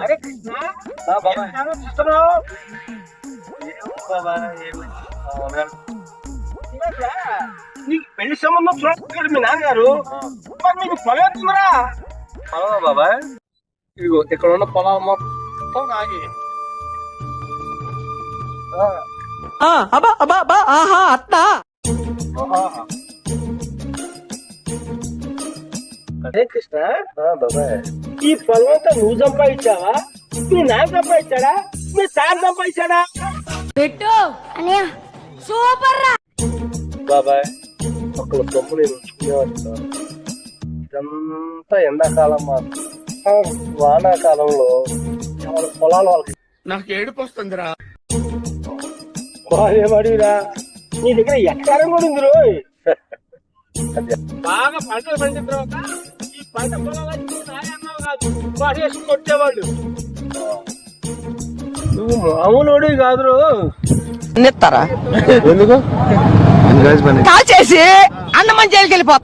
అరే కృష్ణ చూస్తున్నావు నీకు పెళ్లి సంబంధం చూడాలి మీ నాన్నగారు మరి నీకు పొలం ఎత్తుందిరా పొలమా బాబాయ్ ఇదిగో ఇక్కడ ఉన్న పొలం మొత్తం నాగి అదే కృష్ణ బాబాయ్ ఈ పొలం అంతా నువ్వు సంపాదించావా మీ నాన్న సంపాదించాడా మీ సార్ సంపాదించాడా పెట్టు అన్నయ్య సూపర్ రా బాబాయ్ ఒకళ్ళ సొమ్ము నేను ఉంచుకునేవాడు ఇదంతా ఎండాకాలం మాత్రం వానాకాలంలో వాళ్ళ పొలాలు వాళ్ళకి నాకు ఏడుపు వస్తుందిరా ఏమడిరా నీ దగ్గర ఎక్కడం కూడా ఉంది రోయ్ బాగా పంటలు పండిన తర్వాత ఈ పంట పొలాలన్నీ నాయన్నావు కాదు వాడేసి కొట్టేవాళ్ళు నువ్వు మామూలు కాదు ఎందుకు కాల్ చేసి అన్నమని జైలుకి వెళ్ళిపోతా